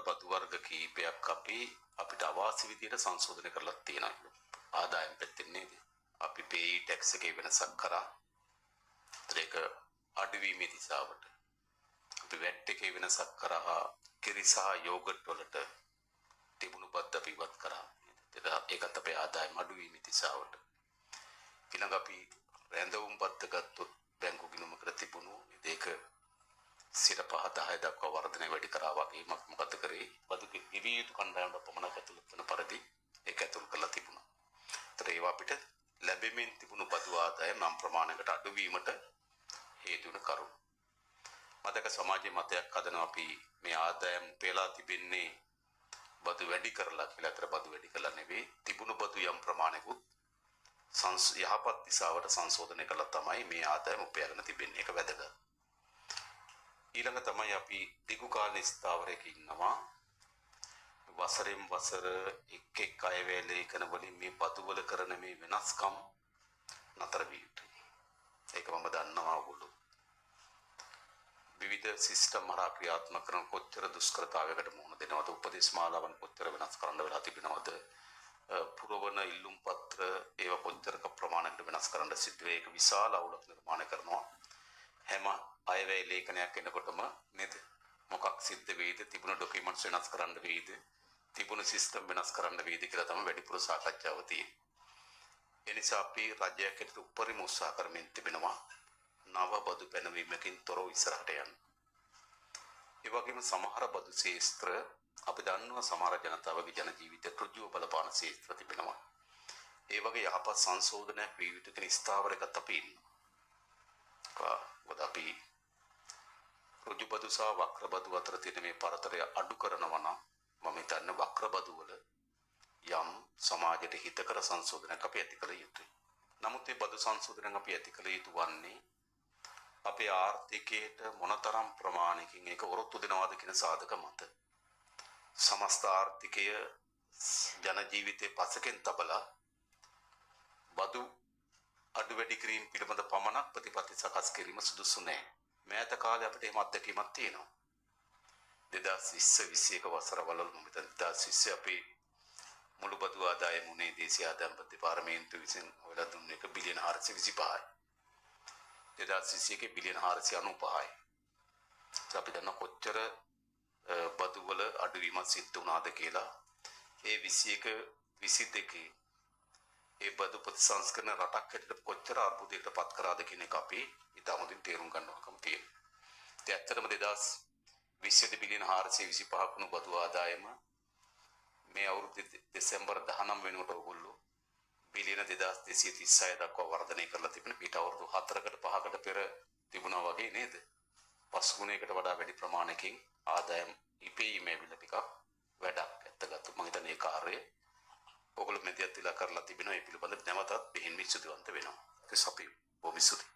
බදු වර්ග කීපයක් අපිට අවාසි විදියට සංශෝධනය කරලා තියෙනවා. ආදායම් පැත්තෙන් නේද? අපි pay tax එකේ වෙනසක් කරා. ඒක අඩුවීමේ දිශාවට. අපි VAT එකේ වෙනසක් කරා. කිරි සහ යෝගට් වලට තිබුණු බද්ද අපි ඉවත් කරා. ඒකත් අපේ ආදායම් අඩුවීමේ දිශාවට. ඊළඟ අපි රැඳවුම් බද්ද ගත්තොත් බැංකු ගිණුමකට තිබුණු ඒක 5-10 දක්වා වර්ධනය වැඩි කරා වගේ මොකද කරේ? බදු ගෙවිය යුතු කණ්ඩායමට පමණක් ඇතුළත් වෙන පරිදි ඒක ඇතුළු කරලා තිබුණා. ඒතර ඒවා අපිට ලැබෙමින් තිබුණු බදු ආදායම් නම් ප්‍රමාණයකට අඩුවීමට හේතු වෙන කරුණු. මතක සමාජයේ මතයක් හදනවා අපි මේ ආදායම් පෙළා තිබෙන්නේ බදු වැඩි කරලා කියලා. අතර බදු වැඩි කරලා නෙවෙයි තිබුණු බදු යම් ප්‍රමාණයකුත් යහපත් දිශාවට සංශෝධනය කළා තමයි මේ ආදායම උපයාගෙන තිබෙන්නේ. ඒක වැදගත්. ඊළඟ තමයි අපි දිගු කාල ස්ථාවරයක ඉන්නවා. වසරෙන් වසර එක් අයවැය ලේඛන වලින් මේ බදු වල කරන මේ වෙනස්කම් නතර විය යුතුයි. ඒක මම දන්නවා ඔයගොල්ලෝ විවිධ සිස්ටම් හරහා ක්‍රියාත්මක කරන කොච්චර දුෂ්කරතාවයකට මුහුණ දෙනවද? උපදේශ මාලාවන් කොච්චර වෙනස් කරන්න වෙලා තිබෙනවද? පුරවන ඉල්ලුම් පත්‍ර ඒවා කොච්චරක ප්‍රමාණයකට වෙනස් කරන්න සිද්ධ වේ. ඒක විශාල අවුලක් නිර්මාණය කරනවා. හැම අයවැය ලේඛනයක් එනකොටම නේද? මොකක් සිද්ධ වෙයිද? තිබුණු ડોකියුමන්ට්ස් වෙනස් කරන්න වෙයිද? තිබුණු සිස්ටම් වෙනස් කරන්න වෙයිද කියලා තමයි වැඩිපුර සාකච්ඡාව තියෙන්නේ. ඒ නිසා අපි රජයක් ඇතුළු උපරිම උත්සාහ කරමින් තිබෙනවා නව බදු පැනවීමකින් තොරව ඉස්සරහට යන්න. ඒ වගේම සමහර බදු ශේස්ත්‍ර අපි දන්නවා සමහර ජනතාවගේ ජන ජීවිතයට ඍජුව බලපාන ශේස්ත්‍ර තිබෙනවා. ඒ වගේ යහපත් සංශෝධනයක් විය යුතු කෙන ස්ථාවරයකට අපි ඉන්නවා. මොකද අපි ඍජු බදු සහ වක්‍ර බදු අතර තියෙන මේ පරතරය අඩු කරනවා නම් මම හිතන්නේ වක්‍ර බදු වල යම් සමාජයට හිතකර සංශෝධනයක් අපි ඇති කළ යුතුයි. නමුත් මේ බදු සංශෝධනයක් අපි ඇති කළ යුතු වන්නේ අපේ ආර්ථිකයට මොනතරම් ප්‍රමාණයකින් ඒක ඔරොත්තු දෙනවද කියන සාධක මත. සමස්ත ආර්ථිකය ජන ජීවිතයේ පසකෙන් තබලා බදු අඩු වැඩි කිරීම පිළිබඳ පමණක් ප්‍රතිපත්ති සකස් කිරීම සුදුසු නෑ. මෑත කාලේ අපිට එහෙම අත්දැකීමක් තියෙනවා. 2021 වසරවල මෙතන 2020 අපි මුළු බදු ආදායම උනේ දේශීය ආදායම දෙපාර්තමේන්තුව විසින් හොයලා දුන්න 1 බිලියන 425යි. 2021 බිලියන 495යි. අපි දන්න කොච්චර බදු වල අඩුවීමක් සිද්ධ වුණාද කියලා. ඒ 21 22 ඒ බදු ප්‍රතිසංස්කරණ රටක් හැටියට කොච්චර අර්බුදයකට පත් කරාද කියන එක අපි ඉතාමත්ම තේරුම් ගන්න ඕනකම තියෙනවා. ඒ ඇත්තටම 2020 බිලියන 425ක් වුණු බදු ආදායම මේ අවුරුදු දෙසැම්බර් 19 වෙනිවට ඔයගොල්ලෝ බිලියන 2236 දක්වා වර්ධනය කරලා තිබෙන පිට අවුරුදු 4කට 5කට පෙර තිබුණා වගේ නේද? පස් ගුණයකට වඩා වැඩි ප්‍රමාණයකින් ආදායම් ඉපීමේ විල ටිකක් වැඩක් ඇත්තගත්තු. මම හිතන්නේ ඒ කාර්යය ඔයගොල්ලෝ මෙදියත් විලා කරලා තිබෙනවා. ඒ පිළිබඳව නැවතත් බෙහෙන් විසුදුවන්ත වෙනවා. ඒක අපි බොහොම ස්තුතියි.